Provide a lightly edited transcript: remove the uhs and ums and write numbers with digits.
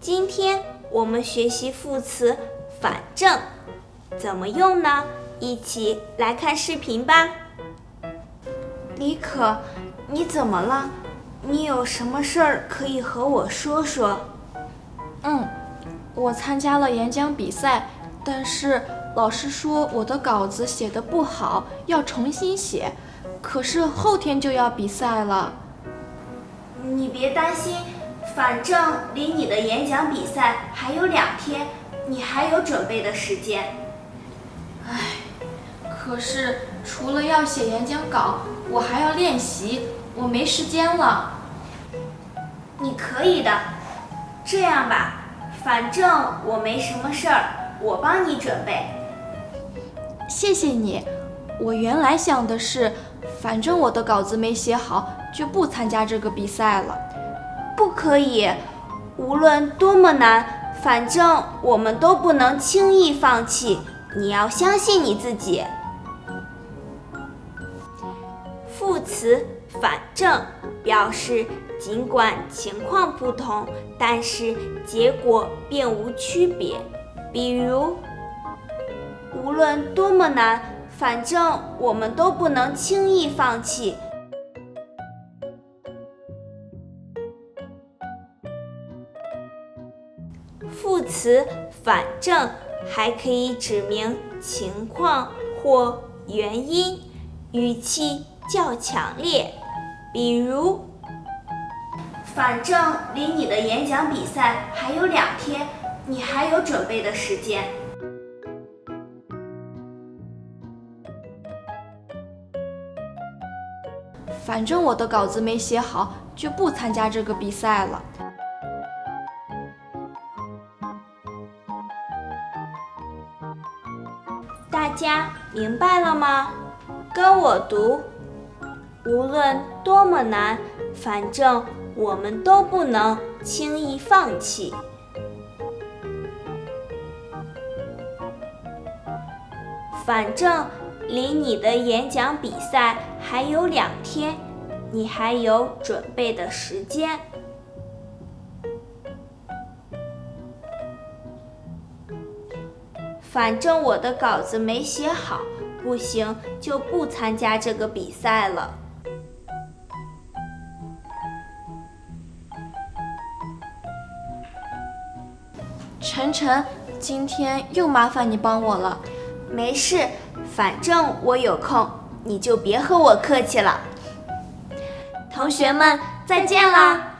今天我们学习副词反正，怎么用呢？一起来看视频吧。李可，你怎么了？你有什么事儿可以和我说说？我参加了演讲比赛，但是老师说我的稿子写得不好，要重新写。可是后天就要比赛了。你别担心，反正离你的演讲比赛还有2天，你还有准备的时间。可是除了要写演讲稿，我还要练习，我没时间了。你可以的，这样吧，反正我没什么事儿，我帮你准备。谢谢你。我原来想的是，反正我的稿子没写好，就不参加这个比赛了。不可以，无论多么难，反正我们都不能轻易放弃，你要相信你自己。副词反正表示尽管情况不同，但是结果并无区别。比如，无论多么难，反正我们都不能轻易放弃。副词反正还可以指明情况或原因，语气较强烈。比如，反正离你的演讲比赛还有2天，你还有准备的时间。反正我的稿子没写好，就不参加这个比赛了。大家明白了吗？跟我读，无论多么难，反正我们都不能轻易放弃。反正离你的演讲比赛还有2天，你还有准备的时间。反正我的稿子没写好，不行就不参加这个比赛了。晨晨，今天又麻烦你帮我了。没事，反正我有空，你就别和我客气了。同学们，再见啦！